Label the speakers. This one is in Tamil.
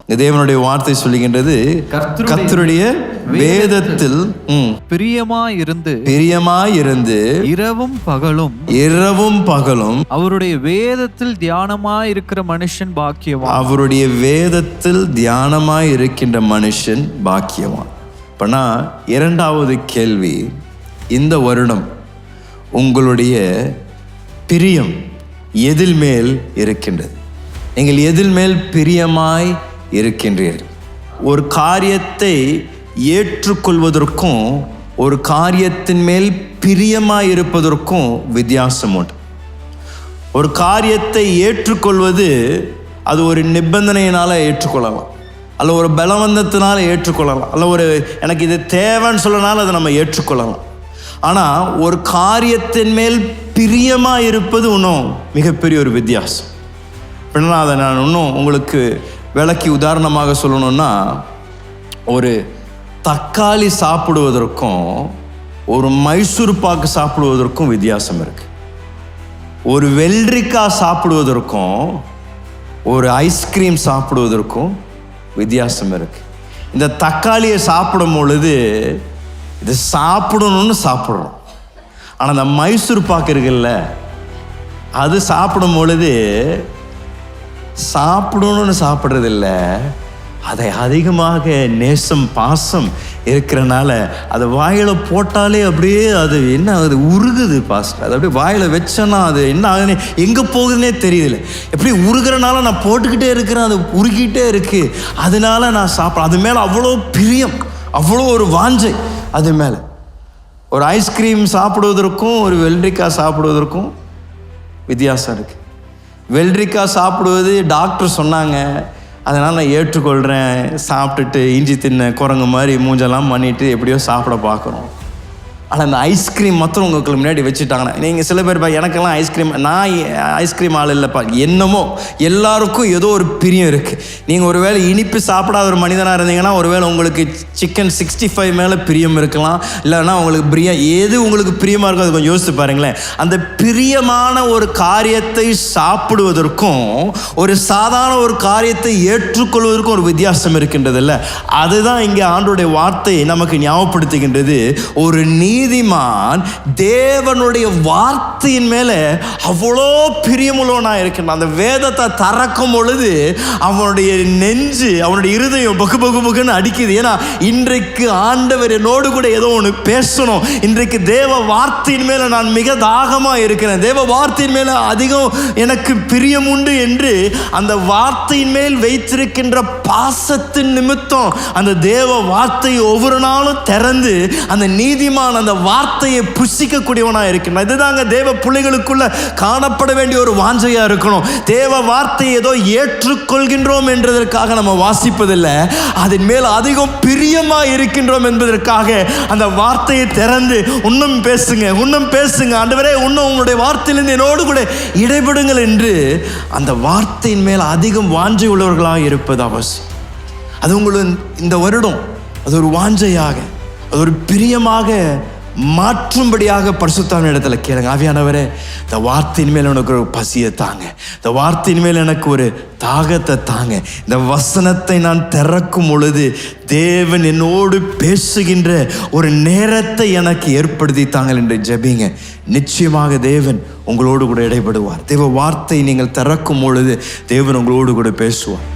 Speaker 1: தேவனுடைய வார்த்தை சொல்லுகின்றது, கர்த்தருடைய வேதத்தில்
Speaker 2: பிரியமாயிருந்து
Speaker 1: இரவும் பகலும்
Speaker 2: அவருடைய வேதத்தில் தியானமாய் இருக்கிற மனுஷன் பாக்கியவான்.
Speaker 1: அவருடைய வேதத்தில் தியானமாய் இருக்கின்ற மனுஷன் பாக்கியவான். இப்பனா இரண்டாவது கேள்வி, இந்த வருடம் உங்களுடைய பிரியம் எதில் மேல் இருக்கின்றது? நீங்கள் எதில் மேல் பிரியமாய் இருக்கின்றீர்கள்? ஒரு காரியத்தை ஏற்றுக்கொள்வதற்கும் ஒரு காரியத்தின் மேல் பிரியமாய் இருப்பதற்கும் வித்தியாசம் உண்டு. ஒரு காரியத்தை ஏற்றுக்கொள்வது அது ஒரு நிபந்தனையினால் ஏற்றுக்கொள்ளலாம், அல்ல ஒரு பலவந்தத்தினால் ஏற்றுக்கொள்ளலாம், அல்ல ஒரு எனக்கு இது தேவைன்னு சொல்லனால அதை நம்ம ஏற்றுக்கொள்ளலாம். ஆனால் ஒரு காரியத்தின் மேல் பிரியமாக இருப்பது இன்னும் மிகப்பெரிய ஒரு வித்தியாசம். அப்படின்னா அதை நான் இன்னும் உங்களுக்கு விளக்கி உதாரணமாக சொல்லணும்னா, ஒரு தக்காளி சாப்பிடுவதற்கும் ஒரு மைசூர் பாக்கு சாப்பிடுவதற்கும் வித்தியாசம் இருக்கு. ஒரு வெள்ளரிக்காய் சாப்பிடுவதற்கும் ஒரு ஐஸ்கிரீம் சாப்பிடுவதற்கும் வித்தியாசம் இருக்கு. இந்த தக்காளியை சாப்பிடும் பொழுது இது சாப்பிடணும்னு சாப்பிட்றோம், ஆனால் அந்த மைசூர் பாக்கு இருக்குல்ல, அது சாப்பிடும் பொழுது சாப்பிடணும்னு சாப்பிட்றதில்ல, அதை அதிகமாக நேசம் பாசம் இருக்கிறனால அதை வாயில் போட்டாலே அப்படியே அது என்ன ஆகுது, உருகுது பாஸ்டர். அது அப்படியே வாயில் வச்சேன்னா அது என்ன ஆகுதுன்னு எங்கே போகுதுன்னே தெரியல. எப்படி உருகிறனால நான் போட்டுக்கிட்டே இருக்கிறேன், அது உருகிட்டே இருக்குது, அதனால நான் சாப்பிட்றேன். அது மேலே அவ்வளோ பிரியம், அவ்வளோ ஒரு வாஞ்சை. அது மேலே ஒரு ஐஸ்கிரீம் சாப்பிடுவதற்கும் ஒரு வெள்ளரிக்காய் சாப்பிடுவதற்கும் வித்தியாசம் இருக்குது. வெள்ளரிக்காய் சாப்பிடுவது டாக்டர் சொன்னாங்க, அதனால் நான் ஏற்றுக்கொள்கிறேன். சாப்பிட்டுட்டு இஞ்சி தின்ன குரங்கு மாதிரி மூஞ்செல்லாம் பண்ணிவிட்டு எப்படியோ சாப்பிட பார்க்குறோம். ஆனால் அந்த ஐஸ்கிரீம் மாத்திரம் உங்களுக்கு முன்னாடி வச்சுட்டாங்கன்னா, நீங்கள் சில பேர் எனக்கெல்லாம் ஐஸ்கிரீம், நான் ஐஸ்கிரீம் ஆள் இல்லைப்பா, என்னமோ எல்லாருக்கும் ஏதோ ஒரு பிரியம் இருக்குது. நீங்கள் ஒரு வேளை இனிப்பு சாப்பிடாத ஒரு மனிதனாக இருந்தீங்கன்னா ஒருவேளை உங்களுக்கு சிக்கன் 65 மேலே பிரியம் இருக்கலாம், இல்லைன்னா உங்களுக்கு எது உங்களுக்கு பிரியமாக இருக்கும் அது கொஞ்சம் யோசித்து பாருங்களேன். அந்த பிரியமான ஒரு காரியத்தை சாப்பிடுவதற்கும் ஒரு சாதாரண ஒரு காரியத்தை ஏற்றுக்கொள்வதற்கும் ஒரு வித்தியாசம் இருக்கின்றது இல்லை? அதுதான் இங்கே ஆண்டவருடைய வார்த்தை நமக்கு ஞாபகப்படுத்துகின்றது. ஒரு நீதிமான் தேவனுடைய வார்த்தையின் மேலே அவ்வளோ பிரியமுள்ளவனாக இருக்கின்றான். அந்த வேதத்தை திறக்கும் பொழுது அவனுடைய நெஞ்சு, அவனுடைய இருதயம் பக்கு பக்கு பக்குன்னு அடிக்குது. ஏன்னா இன்றைக்கு ஆண்டவர் என்னோடு கூட ஏதோ ஒன்று பேசணும். இன்றைக்கு தேவ வார்த்தையின் மேலே நான் மிக தாகமாக இருக்கிறேன், தேவ வார்த்தையின் மேலே அதிகம் எனக்கு பிரியம் உண்டு என்று அந்த வார்த்தையின் மேல் வைத்திருக்கின்ற பாசத்தின் நிமித்தம் அந்த தேவ வார்த்தையை ஒவ்வொரு நாளும் திறந்து அந்த நீதிமான் அந்த வார்த்தையை புசிக்கக்கூடியவனாக இருக்கின்றான். இதுதாங்க தேவ பிள்ளைகளுக்குள்ள காணப்பட வேண்டிய ஒரு வாஞ்சையா இருக்கணும். தேவ வார்த்தையை ஏதோ ஏற்றுக்கொள்கின்றோம் என்றதற்காக நம்ம வாசிப்பதில்லை, அதன் மேல் அதிகம் பிரியமா இருக்கின்றோம் என்பதற்காக அந்த வார்த்தையை திறந்து இன்னும் பேசுங்க ஆண்டவரே, இன்னும் உங்களுடைய வார்த்தையிலிருந்து என்னோடு கூட இடைபடுங்கள் என்று அந்த வார்த்தையின் மேல் அதிகம் வாஞ்சை உள்ளவர்களாக இருப்பது அவசியம். அது உங்களுக்கு இந்த வருடம் அது ஒரு வாஞ்சையாக, அது ஒரு பிரியமாக மாற்றும்படியாக பரிசுத்தமான இடத்துல கேளுங்க. ஆவியானவரே, இந்த வார்த்தையின் மேல் எனக்கு ஒரு பசியை தாங்க, இந்த வார்த்தையின் மேல் எனக்கு ஒரு தாகத்தை தாங்க. இந்த வசனத்தை நான் திறக்கும் பொழுது தேவன் என்னோடு பேசுகின்ற ஒரு நேரத்தை எனக்கு ஏற்படுத்தி தாங்கள் என்று ஜெபிங்க. நிச்சயமாக தேவன் உங்களோடு கூட இடைபடுவார். தேவ வார்த்தை நீங்கள் திறக்கும் பொழுது தேவன் உங்களோடு கூட பேசுவார்.